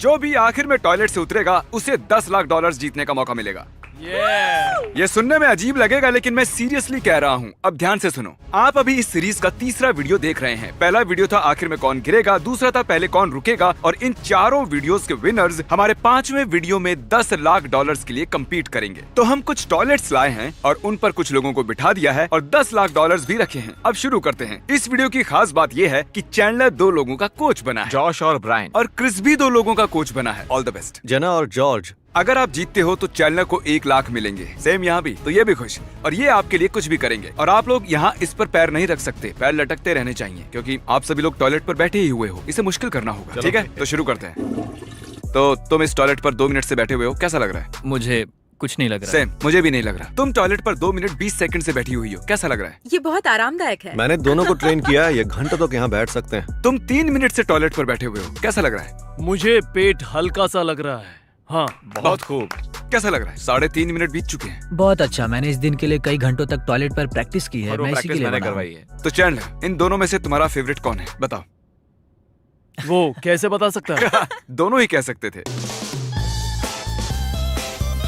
जो भी आखिर में टॉयलेट से उतरेगा उसे $10 लाख जीतने का मौका मिलेगा। ये सुनने में अजीब लगेगा लेकिन मैं सीरियसली कह रहा हूँ। अब ध्यान से सुनो। आप अभी इस सीरीज का तीसरा वीडियो देख रहे हैं। पहला वीडियो था आखिर में कौन गिरेगा, दूसरा था पहले कौन रुकेगा, और इन चारों वीडियोस के विनर्स हमारे 5वें वीडियो में $10 लाख के लिए कम्पीट करेंगे। तो हम कुछ टॉयलेट्स लाए हैं और उन पर कुछ लोगों को बिठा दिया है और $10 लाख भी रखे हैं। अब शुरू करते हैं। इस वीडियो की खास बात ये है कि चैंडलर 2 लोगों का कोच बना है, जॉश और ब्रायन, और क्रिस भी 2 लोगों का कोच बना है। All the best. जेना और जॉर्ज। अगर आप जीतते हो तो चैनल को 1 लाख मिलेंगे। सेम यहाँ भी, तो ये भी खुश, और ये आपके लिए कुछ भी करेंगे। और आप लोग यहाँ इस पर पैर नहीं रख सकते, पैर लटकते रहने चाहिए क्योंकि आप सभी लोग टॉयलेट पर बैठे ही हुए हो। इसे मुश्किल करना होगा, ठीक है? तो शुरू करते हैं। तो तुम इस टॉयलेट पर 2 मिनट से बैठे हुए हो, कैसा लग रहा है? मुझे कुछ नहीं लग रहा। सेम, मुझे भी नहीं लग रहा। तुम टॉयलेट पर 2 मिनट 20 सेकंड से बैठी हुई हो, कैसा लग रहा है? ये बहुत आरामदायक है। मैंने दोनों को ट्रेन किया है, ये घंटों तक यहाँ बैठ सकते हैं। तुम 3 मिनट से टॉयलेट पर बैठे हुए हो, कैसा लग रहा है? मुझे पेट हल्का सा लग रहा है। हाँ, बहुत खूब। कैसा लग रहा है? 3.5 मिनट बीत चुके हैं। बहुत अच्छा। मैंने इस दिन के लिए कई घंटों तक टॉयलेट पर प्रैक्टिस की है। और वो मैं इसी के प्रैक्टिस लिए मैंने बना हूं। करवाई है। तो चैंडलर, इन दोनों में से तुम्हारा फेवरेट कौन है, बताओ? वो कैसे बता सकता है? दोनों ही कह सकते थे।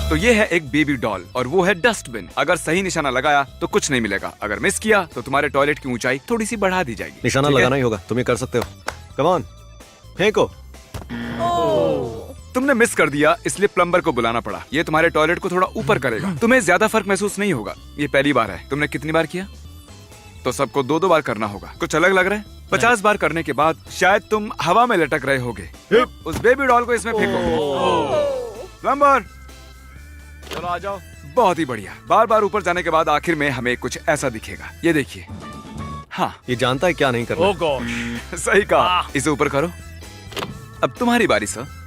तो ये है एक बेबी डॉल और वो है डस्टबिन। अगर सही निशाना लगाया तो कुछ नहीं मिलेगा, अगर मिस किया तो तुम्हारे टॉयलेट की ऊंचाई थोड़ी सी बढ़ा दी जाएगी। निशाना ठीक है? लगाना ही होगा, तुम ये कर सकते हो। कम ऑन, फेंको। तुमने मिस कर दिया, इसलिए प्लम्बर को बुलाना पड़ा। ये तुम्हारे टॉयलेट को थोड़ा ऊपर करेगा। तुम्हें ज्यादा फर्क महसूस नहीं होगा। ये पहली बार है। तुमने कितनी बार किया? तो सबको 2-2 बार करना होगा। कुछ अलग लग रहा है? 50 बार करने के बाद शायद तुम हवा में लटक रहे होगे। उस बेबी डॉल को इसमें फेंको। प्लम्बर, चलो आ जाओ। बहुत ही बढ़िया। बार बार ऊपर जाने के बाद आखिर में हमें कुछ ऐसा दिखेगा। ये देखिए। हाँ, ये जानता है क्या नहीं करना। ओह गॉड। सही कहा। इसे ऊपर करो। अब तुम्हारी बारी सर।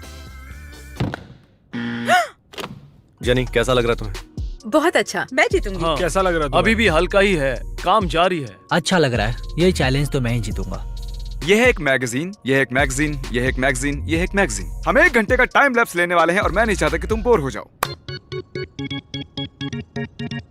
जेनी, कैसा लग रहा है तुम्हें? बहुत अच्छा, मैं जीतूंगी। हाँ, कैसा लग रहा है? अभी भी हल्का ही है, काम जारी है। अच्छा लग रहा है। ये चैलेंज तो मैं ही जीतूंगा। यह है एक मैगजीन, यह एक मैगजीन, यह एक मैगजीन, यह एक मैगजीन। हम 1 घंटे का टाइम लैप्स लेने वाले हैं और मैं नहीं चाहता कि तुम बोर हो जाओ।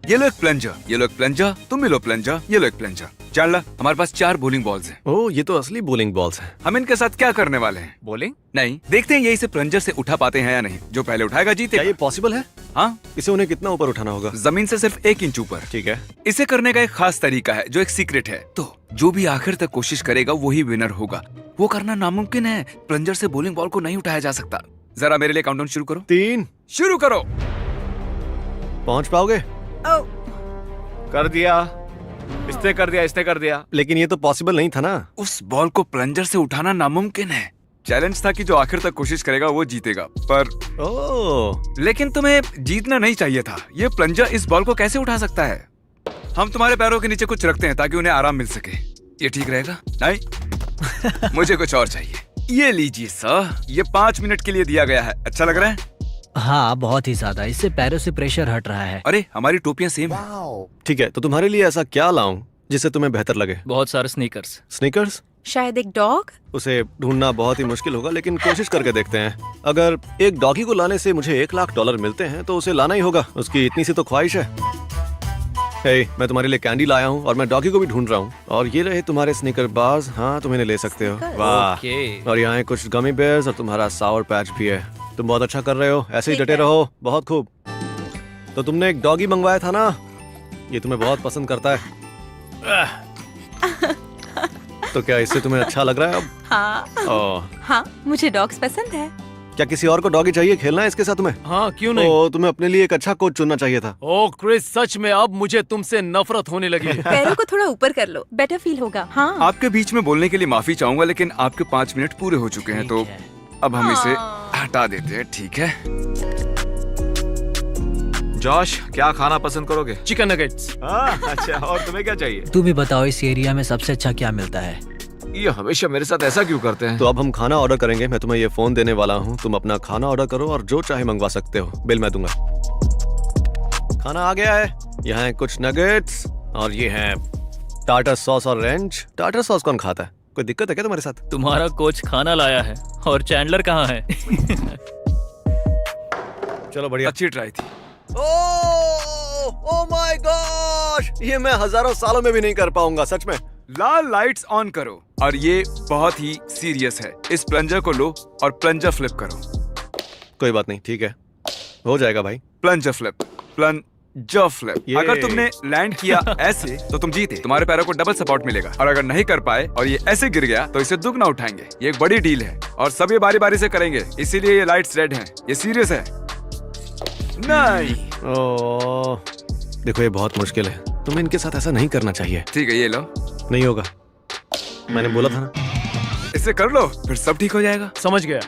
ये लो एक प्लंजर, ये लो एक प्लंजर, तुम भी लो प्लंजर, ये लो एक प्लंजर। चैंडलर, हमारे पास 4 बोलिंग बॉल्स हैं। ओह, ये तो असली बोलिंग बॉल्स हैं। हम इनके साथ क्या करने वाले हैं? बोलिंग? नहीं, देखते हैं ये इसे प्लंजर से उठा पाते हैं या नहीं। जो पहले उठाएगा क्या जीतेगा। ये पॉसिबल है? हाँ, इसे उन्हें कितना ऊपर उठाना होगा? जमीन से सिर्फ 1 इंच ऊपर। ठीक है। इसे करने का एक खास तरीका है जो एक सीक्रेट है। तो जो भी आखिर तक कोशिश करेगा वही विनर होगा। वो करना नामुमकिन है। प्लंजर से बोलिंग बॉल को नहीं उठाया जा सकता। जरा मेरे लिए काउंटडाउन शुरू करो। 3। शुरू करो। पहुंच पाओगे? कर दिया। इसने कर दिया, इसने कर दिया। लेकिन ये तो पॉसिबल नहीं था ना। उस बॉल को प्लंजर से उठाना नामुमकिन है। चैलेंज था कि जो आखिर तक कोशिश करेगा वो जीतेगा, पर लेकिन तुम्हें जीतना नहीं चाहिए था। ये प्लंजर इस बॉल को कैसे उठा सकता है? हम तुम्हारे पैरों के नीचे कुछ रखते हैं ताकि उन्हें आराम मिल सके। ये ठीक रहेगा? नहीं, मुझे कुछ और चाहिए। ये लीजिए सर, ये 5 मिनट के लिए दिया गया है। अच्छा लग रहा है? हाँ, बहुत ही ज्यादा। इससे पैरों से प्रेशर हट रहा है। अरे, हमारी टोपियां सेम है। ठीक है, तो तुम्हारे लिए ऐसा क्या लाऊं जिससे तुम्हें बेहतर लगे? बहुत सारे स्नीकर्स। स्नीकर्स? शायद एक डॉग। उसे ढूंढना बहुत ही मुश्किल होगा, लेकिन कोशिश करके देखते हैं। अगर एक डॉगी को लाने से मुझे $1 लाख मिलते हैं तो उसे लाना ही होगा। उसकी इतनी सी तो ख्वाहिश है। हे, मैं तुम्हारे लिए कैंडी लाया हूँ और मैं डॉगी को भी ढूंढ रहा हूँ। और ये रहे तुम्हारे स्नीकर बार्स। हाँ, तुम इन्हें ले सकते हो। वाह। और यहाँ कुछ गमी बेयर्स और तुम्हारा सावर पैच भी है। तुम बहुत अच्छा कर रहे हो, ऐसे ही डटे रहो। बहुत खूब। तो तुमने एक डॉगी मंगवाया था ना? ये तुम्हें बहुत पसंद करता है। तो क्या इससे तुम्हें अच्छा लग रहा है अब? हाँ। हाँ, मुझे डॉग्स पसंद है। क्या किसी और को डॉगी चाहिए? खेलना है इसके साथ तुम्हें? हाँ, क्यों नहीं? ओ, तुम्हें अपने लिए एक अच्छा कोच चुनना चाहिए था। ओह क्रिस, सच में अब मुझे तुमसे नफरत होने लगी है। पैरों को थोड़ा ऊपर कर लो, बेटर फील होगा। हाँ। आपके बीच में बोलने के लिए माफी चाहूंगा, लेकिन आपके 5 मिनट पूरे हो चुके हैं, तो अब हम इसे हटा देते हैं। ठीक है? जॉश, क्या खाना पसंद करोगे? Chicken nuggets. अच्छा, और तुम्हें क्या चाहिए? तुम ही बताओ, इस एरिया में सबसे अच्छा क्या मिलता है? ये हमेशा मेरे साथ ऐसा क्यों करते हैं? तो अब हम खाना ऑर्डर करेंगे। मैं तुम्हें ये फोन देने वाला हूँ, तुम अपना खाना ऑर्डर करो और जो चाहे मंगवा सकते हो। बिल मैं दूंगा। खाना आ गया है। यहाँ है कुछ नगेट्स और ये है टार्टर सॉस और रेंच। टार्टर सॉस कौन खाता है? कोई दिक्कत है क्या तुम्हारे साथ? तुम्हारा कोच खाना लाया है और चैंडलर कहाँ है? चलो बढ़िया। अच्छी ट्राई थी। ओह माय गॉश, ये मैं हजारों सालों में भी नहीं कर पाऊंगा, सच में। लाल लाइट्स ऑन करो और ये बहुत ही सीरियस है। इस प्लंजर को लो और प्लंजर फ्लिप करो। कोई बात नहीं, ठीक है, हो जाएगा भाई। Plunger flip, plunger flip. ये- अगर तुमने लैंड किया ऐसे तो तुम जीते, तुम्हारे पैरों को डबल सपोर्ट मिलेगा। और अगर नहीं कर पाए और ये ऐसे गिर गया तो इसे दुगना उठाएंगे। ये एक बड़ी डील है और सब ये बारी बारी से करेंगे, इसीलिए ये लाइट्स रेड हैं। ये सीरियस है। नहीं, ओह, देखो ये बहुत मुश्किल है, तुम्हें इनके साथ ऐसा नहीं करना चाहिए। ठीक है, ये लो, नहीं होगा, मैंने बोला था ना। इसे कर लो, फिर सब ठीक हो जाएगा। समझ गया।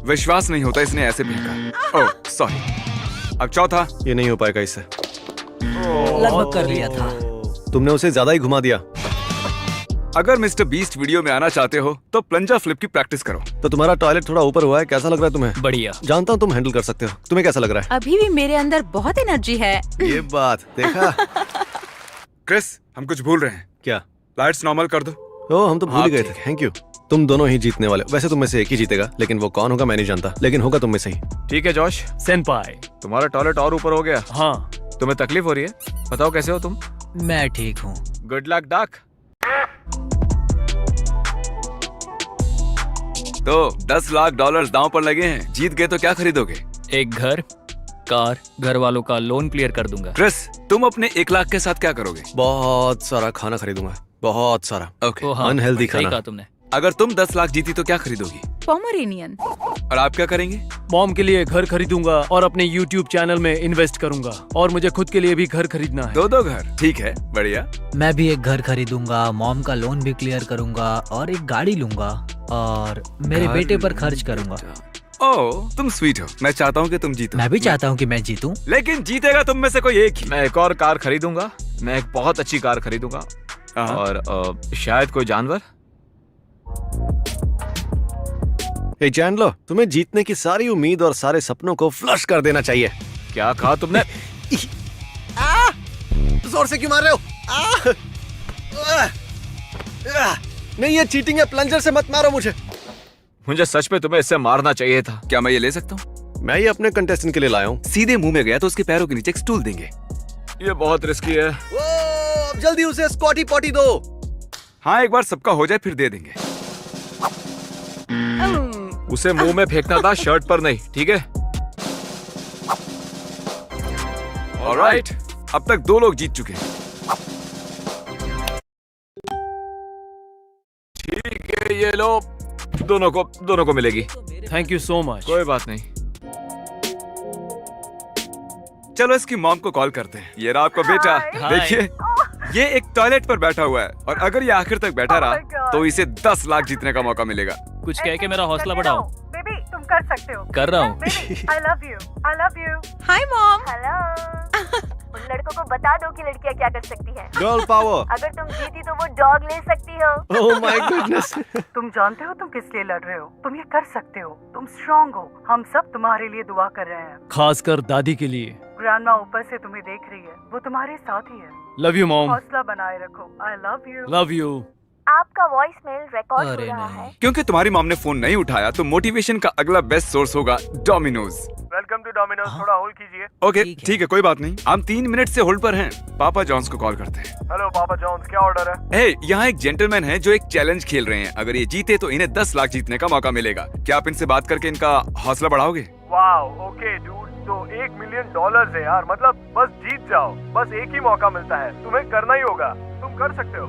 विश्वास नहीं होता इसने ऐसे फेंका। Oh sorry. अब चौथा। ये नहीं हो पाएगा इससे। लगभग कर लिया था। तुमने उसे ज्यादा ही घुमा दिया। अगर मिस्टर बीस्ट वीडियो में आना चाहते हो तो प्लंजर फ्लिप की प्रैक्टिस करो। तो तुम्हारा टॉयलेट थोड़ा ऊपर हुआ है, कैसा लग रहा है तुम्हें? बढ़िया। जानता हूँ तुम हैंडल कर सकते हो, तुम्हें कैसा लग रहा अभी भी मेरे अंदर बहुत एनर्जी है। है? ये बात देखा? क्रिस, हम कुछ भूल रहे हैं। क्या? लाइट्स नॉर्मल कर दो। ओ, हम तो भूल ही गए ठीक थे। Thank you. तुम दोनों ही जीतने वाले हो। वैसे तुम में से एक ही जीतेगा, लेकिन वो कौन होगा मैं नहीं जानता, लेकिन होगा तुम में से ही। ठीक है जॉश, सेनपाई। तुम्हारा टॉयलेट और ऊपर हो गया। हाँ, तुम्हें तकलीफ हो रही है? बताओ कैसे हो तुम? मैं ठीक हूँ। Good luck duck. तो 10 लाख डॉलर्स दांव पर लगे हैं। जीत गए तो क्या खरीदोगे? एक घर, कार, घर वालों का लोन क्लियर कर दूंगा। क्रिस, तुम अपने 1 लाख के साथ क्या करोगे? बहुत सारा खाना खरीदूंगा, बहुत सारा। ओके। ओ हाँ, अनहेल्दी सही खाना। कहा तुमने। अगर तुम 10 लाख जीती तो क्या खरीदोगी? पोमरेनियन। और आप क्या करेंगे? मॉम के लिए घर खरीदूंगा और अपने YouTube चैनल में इन्वेस्ट करूंगा। और मुझे खुद के लिए भी घर खरीदना है। 2 घर। ठीक है, बढ़िया। मैं भी एक घर खरीदूंगा, मॉम का लोन भी क्लियर करूंगा और एक गाड़ी लूंगा और मेरे घर बेटे पर खर्च करूंगा। ओह, तुम स्वीट हो। मैं चाहता हूँ कि तुम जीतो। मैं भी चाहता हूँ कि मैं जीतूं। लेकिन जीतेगा तुम में से कोई एक ही। मैं एक और कार खरीदूंगा। मैं एक बहुत अच्छी कार खरीदूंगा। हाँ। और शायद कोई जानवर। हे चैंडलर, तुम्हें जीतने की सारी उम्मीद और सारे सपनों को फ्लश कर देना चाहिए। क्या कहा तुमने? जोर से क्यों मार रहे हो? नहीं, ये चीटिंग है। प्लंजर से मत मारो मुझे। मुझे सच में तुम्हें इससे मारना चाहिए था। क्या मैं ये ले सकता हूँ? मैं ये अपने कंटेस्टेंट के लिए लाया हूँ। सीधे मुंह में गया तो उसके पैरों के नीचे एक स्टूल देंगे। ये बहुत रिस्की है। अब जल्दी उसे स्क्वाटी पॉटी दो। हाँ, एक बार सबका हो जाए फिर दे देंगे। उसे मुंह में फेंकना था, शर्ट पर नहीं। ठीक है। ऑलराइट, अब तक 2 लोग जीत चुके हैं। ठीक है, ये लो, दोनों को मिलेगी। Thank you so much. कोई बात नहीं। चलो इसकी मॉम को कॉल करते हैं। ये रहा आपका बेटा। हाय। देखिए, ये एक टॉयलेट पर बैठा हुआ है और अगर ये आखिर तक बैठा रहा तो इसे 10 लाख जीतने का मौका मिलेगा। कुछ कह के मेरा हौसला बढ़ाओ। बेबी तुम कर सकते हो। कर रहा हूँ। I love you, I love you. Hi mom. Hello. उन लड़कों को बता दो कि लड़कियां क्या कर सकती हैं। Girl power. अगर तुम जीती तो वो डॉग ले सकती हो। Oh my goodness. तुम जानते हो तुम किस लिए लड़ रहे हो। तुम ये कर सकते हो। तुम स्ट्रांग हो। हम सब तुम्हारे लिए दुआ कर रहे हैं। खासकर दादी के लिए। ग्रैंडमा ऊपर से तुम्हें देख रही है। वो तुम्हारे साथ ही है। Love you mom. हौसला बनाए रखो। I love you. Love you. आपका वॉइस मेल रिकॉर्ड हो अरे रहा नहीं। है। क्योंकि तुम्हारी मॉम ने फोन नहीं उठाया तो मोटिवेशन का अगला बेस्ट सोर्स होगा डोमिनोज। Welcome to Domino's. थोड़ा होल्ड कीजिए। ओके, ठीक है। ठीक है, कोई बात नहीं। हम 3 मिनट से होल्ड पर हैं। पापा जॉन्स को कॉल करते हैं। हेलो पापा जॉन्स, क्या ऑर्डर है? हे, यहाँ एक जेंटलमैन है जो एक चैलेंज खेल रहे हैं। अगर ये जीते तो इन्हें 10 लाख जीतने का मौका मिलेगा। क्या आप इनसे बात करके इनका हौसला बढ़ाओगे? Wow, okay dude. तो $1 मिलियन है यार। मतलब बस जीत जाओ। बस एक ही मौका मिलता है, तुम्हें करना ही होगा। तुम कर सकते हो।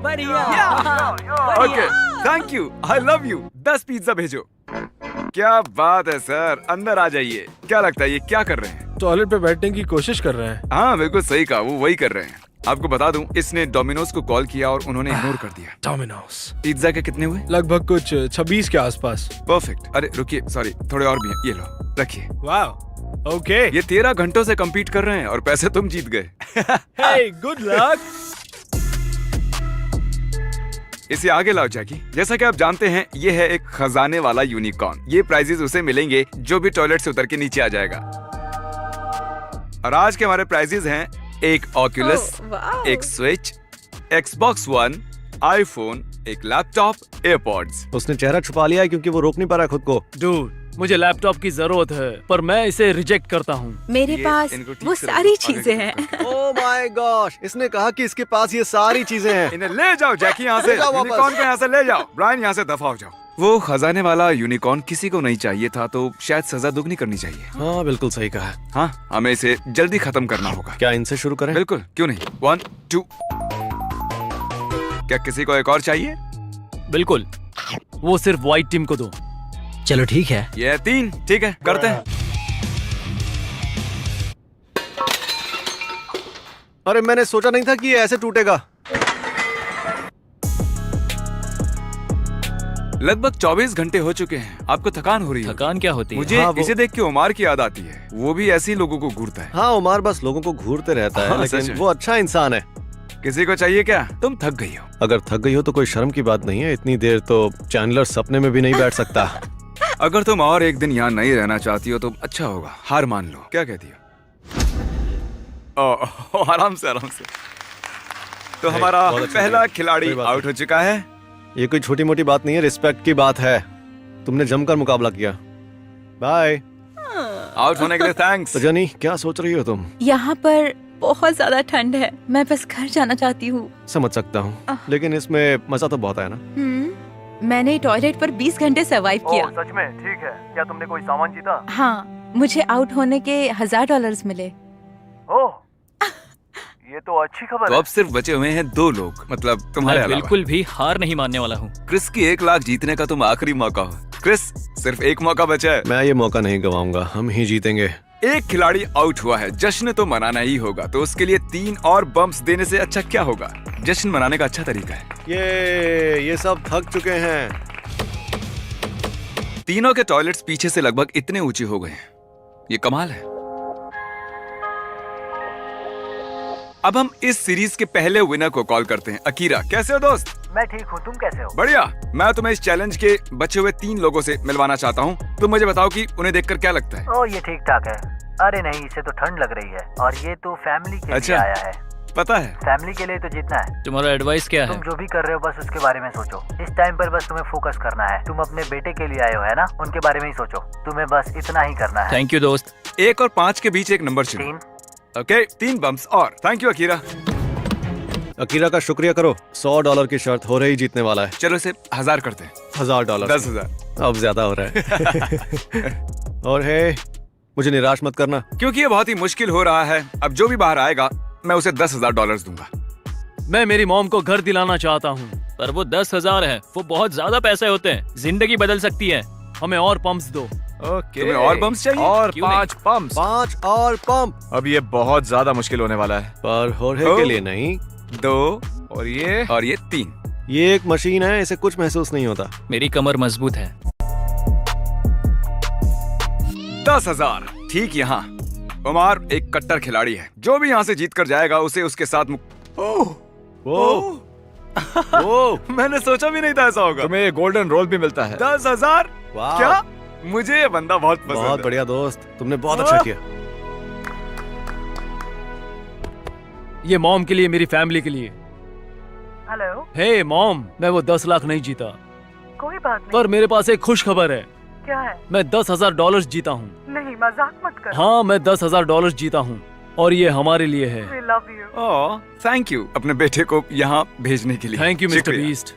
Okay, thank you, I love you. 10 pizza भेजो। क्या बात है सर, अंदर आ जाइए। क्या लगता है ये क्या कर रहे हैं? टॉयलेट पे बैठने की कोशिश कर रहे हैं। हाँ बिल्कुल सही कहा, वो वही कर रहे हैं। आपको बता दूं, इसने डोमिनोज को कॉल किया और उन्होंने इग्नोर कर दिया। डोमिनोज। पिज्जा के कितने हुए? लगभग कुछ 26 के आसपास। परफेक्ट। अरे रुकिए, सॉरी, थोड़े और भी हैं। ये लो, रखिए। वाह। ओके। ये 13 घंटों से compete कर रहे हैं और पैसे तुम जीत गए। हे, गुड लक। इसे आगे लाओ जैकी। जैसा कि आप जानते हैं, ये है एक खजाने वाला यूनिकॉर्न। ये प्राइजेस उसे मिलेंगे जो भी टॉयलेट से उतर के नीचे आ जाएगा। और आज के हमारे प्राइजेस हैं एक ऑक्यूलस, वाह। एक स्विच, Xbox One, आईफोन, एक लैपटॉप, एयरपॉड्स। उसने चेहरा छुपा लिया है क्योंकि वो रोक नहीं पा रहा है खुद को। डूड, मुझे लैपटॉप की जरूरत है, पर मैं इसे रिजेक्ट करता हूँ। मेरे ये पास इनको ठीक वो करो, सारी आगे चीजें की हैं। तरफ। ओह माय गॉश, इसने कहा कि इसके पास ये सारी चीजें हैं। इन्हें ले जाओ जैकी यहाँ से, ले जाओ वापस। यूनिकॉर्न को यहाँ से ले जाओ। ब्रायन यहाँ से दफा हो जाओ। वो खजाने वाला यूनिकॉर्न किसी को नहीं चाहिए था, तो शायद सजा दुगनी करनी चाहिए। हाँ बिल्कुल सही कहा। हाँ, हमें इसे जल्दी खत्म करना होगा। क्या इनसे शुरू करें? बिल्कुल, क्यों नहीं। 1 2। क्या किसी को एक और चाहिए? बिल्कुल। वो सिर्फ व्हाइट टीम को दो। चलो ठीक है। ये 3, ठीक है, करते हैं। अरे मैंने सोचा नहीं था कि ये ऐसे टूटेगा। लगभग 24 घंटे हो चुके हैं। आपको थकान हो रही है? थकान क्या होती है? मुझे हाँ, वो- इसे देख के उमार की याद आती है। वो भी ऐसी लोगों को घूरता है। हाँ उमार बस लोगों को घूरते रहता है, हाँ, सच लेकिन में। वो अच्छा इंसान है। किसी को चाहिए क्या? तुम थक गई हो। अगर थक गई हो तो कोई शर्म की बात नहीं है। इतनी देर तो चैंडलर सपने में भी नहीं बैठ सकता। अगर तुम और एक दिन यहाँ नहीं रहना चाहती हो तो अच्छा होगा, हार मान लो। क्या कहती हो? ओ, आराम से आराम से। तो नहीं, हमारा बहुत अच्छा पहला लगा। खिलाड़ी कोई बात आउट हो चुका है। ये कोई छोटी मोटी बात नहीं है, रिस्पेक्ट की बात है। तुमने जमकर मुकाबला किया। बाय। आउट होने के लिए थैंक्स। तो जनी क्या सोच रही हो तुम? यहाँ पर बहुत ज्यादा ठंड है, मैं बस घर जाना चाहती हूँ। समझ सकता हूँ, लेकिन इसमें मजा तो बहुत आया ना। मैंने टॉयलेट पर 20 घंटे सरवाइव किया। ओह, सच में? ठीक है। क्या तुमने कोई सामान जीता? हाँ, मुझे आउट होने के $1000 मिले। ओह, ये तो अच्छी खबर तो है। अब सिर्फ बचे हुए हैं 2 लोग, मतलब तुम्हारे मैं अलावा। बिल्कुल भी हार नहीं मानने वाला हूँ। क्रिस की 1 लाख जीतने का तुम आखिरी मौका हो। क्रिस, सिर्फ एक मौका बचा है। मैं ये मौका नहीं गवाऊंगा, हम ही जीतेंगे। एक खिलाड़ी आउट हुआ है, जश्न तो मनाना ही होगा। तो उसके लिए 3 और बम्प्स देने से अच्छा क्या होगा? जश्न मनाने का अच्छा तरीका है। ये सब थक चुके हैं। तीनों के टॉयलेट्स पीछे से लगभग इतने ऊंचे हो गए हैं। ये कमाल है। अब हम इस सीरीज के पहले विनर को कॉल करते हैं। अकीरा, कैसे हो दोस्त? मैं ठीक हूँ, तुम कैसे हो? बढ़िया। मैं तुम्हें इस चैलेंज के बचे हुए 3 लोगों से मिलवाना चाहता हूँ। तुम मुझे बताओ कि उन्हें देखकर क्या लगता है। ओह, ये ठीक ठाक है। अरे नहीं, इसे तो ठंड लग रही है, और ये तो फैमिली के अच्छा। लिए आया है। पता है, फैमिली के लिए तो जीतना है। तुम्हारा एडवाइस क्या है? तुम जो भी कर रहे हो बस उसके बारे में सोचो। इस टाइम पर बस तुम्हें फोकस करना है। तुम अपने बेटे के लिए आए हो, है ना? उनके बारे में ही सोचो। तुम्हें बस इतना ही करना है। थैंक यू दोस्त। 1 और 5 के बीच एक नंबर चुनो। 3। ओके, 3 बम्प्स और। Thank you Akira. अकीरा का शुक्रिया करो। $100 की शर्त हो रही जीतने वाला है। चलो इसे 1000 करते हैं। $1000। 10,000। अब ज्यादा हो रहा है। और है, मुझे निराश मत करना। क्योंकि ये बहुत ही मुश्किल हो रहा है। अब जो भी बाहर आएगा मैं उसे $10,000 दूंगा। मैं मेरी मॉम को घर दिलाना चाहता हूँ। पर वो 10,000 है, वो बहुत ज्यादा पैसे होते हैं। जिंदगी बदल सकती है। हमें और पंप्स दो। ओके। तुम्हें और बम्प्स चाहिए? और क्यों नहीं? 5 पंप्स। 5 और पंप। अब ये बहुत ज्यादा मुश्किल होने वाला है। पर होर्हे ओ। के लिए नहीं। 2 और ये और ये 3। ये एक मशीन है, इसे कुछ महसूस नहीं होता। मेरी कमर मजबूत है। 10,000 ठीक यहाँ। उमार एक कट्टर खिलाड़ी है। जो भी यहाँ से जीत कर जाएगा उसे उसके साथ ओह, मैंने सोचा भी नहीं था ऐसा होगा। तुम्हें ये गोल्डन रोल भी मिलता है। 10,000? वाह। क्या? मुझे ये बंदा बहुत पसंद बहुत है। बढ़िया दोस्त, तुमने बहुत अच्छा किया। ये मॉम के लिए, मेरी फैमिली के लिए। हेलो। हे मॉम, मैं वो 10 लाख नहीं जीता, कोई बात नहीं। पर मेरे पास एक खुश खबर है। क्या है? मैं $10,000 जीता हूँ। नहीं, मजाक मत कर। हाँ, मैं $10,000 जीता हूँ, और ये हमारे लिए है। We love you. Oh, thank you अपने बेटे को यहाँ भेजने के लिए। थैंक यू मिस्टर शुक्रिया। Beast.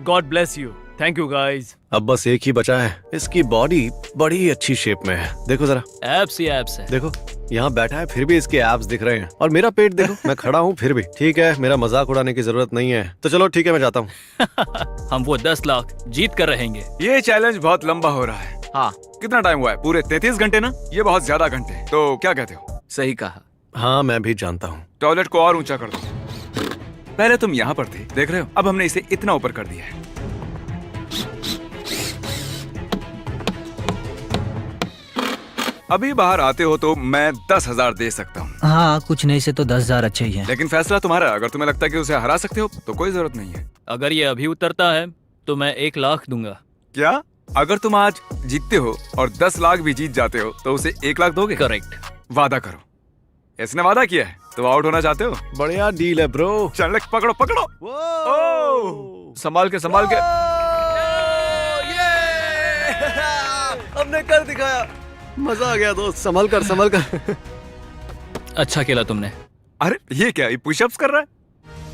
God bless you. Thank you guys. अब बस एक ही बचा है। इसकी बॉडी बड़ी अच्छी शेप में है। देखो जरा, एप्स ही एप्स है। देखो यहाँ बैठा है फिर भी इसके एब्स दिख रहे हैं। और मेरा पेट देखो, मैं खड़ा हूँ फिर भी। ठीक है, मेरा मजाक उड़ाने की जरूरत नहीं है। तो चलो ठीक है, मैं जाता हूँ। हम वो 10 लाख जीत कर रहेंगे। ये चैलेंज बहुत लंबा हो रहा है। हाँ, कितना टाइम हुआ है? पूरे 33 घंटे ना? ये बहुत ज्यादा घंटे। तो क्या कहते हो? सही कहा। हाँ मैं भी जानता हूँ। टॉयलेट को और ऊंचा कर दो। पहले तुम यहाँ पर थे, देख रहे हो? अब हमने इसे इतना ऊपर कर दिया है। अभी बाहर आते हो तो मैं 10,000 दे सकता हूँ, हाँ, कुछ नहीं से तो 10,000 अच्छे ही है। लेकिन फैसला तुम्हारा है। अगर तुम्हें लगता है कि उसे हरा सकते हो तो कोई जरूरत नहीं है। अगर ये अभी उतरता है तो मैं 1 लाख दूंगा। क्या? अगर तुम आज जीतते हो और 10 लाख भी जीत जाते हो तो उसे 1 लाख दोगे? करेक्ट। वादा करो। इसने वादा किया है। तो आउट होना चाहते हो? बढ़िया डील है ब्रो। चल पकड़ो पकड़ो। संभाल के संभाल के। अब हमने कर दिखाया। मजा आ गया दोस्त, संभल कर। अच्छा खेला तुमने। अरे ये क्या, ये पुशअप्स कर रहा है?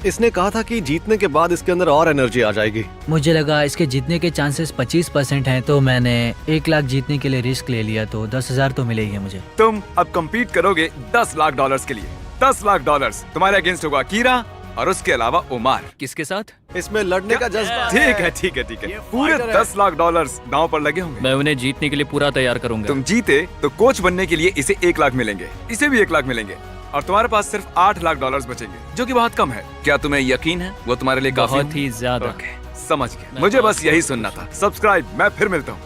इसने कहा था कि जीतने के बाद इसके अंदर और एनर्जी आ जाएगी। मुझे लगा इसके जीतने के चांसेस 25% हैं, तो मैंने 1 लाख जीतने के लिए रिस्क ले लिया, तो 10,000 तो मिलेगी मुझे। तुम अब compete करोगे $10 लाख के लिए। $10 लाख तुम्हारे अगेंस्ट होगा कीरा और उसके अलावा उमार। किसके साथ? इसमें लड़ने का जज्बा ठीक है। पूरे $10 लाख दांव पर लगे होंगे। मैं उन्हें जीतने के लिए पूरा तैयार करूंगा। तुम जीते तो कोच बनने के लिए इसे 1 लाख मिलेंगे, इसे भी 1 लाख मिलेंगे, और तुम्हारे पास सिर्फ $8 लाख बचेंगे, जो कि बहुत कम है। क्या तुम्हें यकीन है वो तुम्हारे लिए काफी? बहुत ही ज्यादा। समझ गया, मुझे बस यही सुनना था। सब्सक्राइब, मैं फिर मिलता हूँ।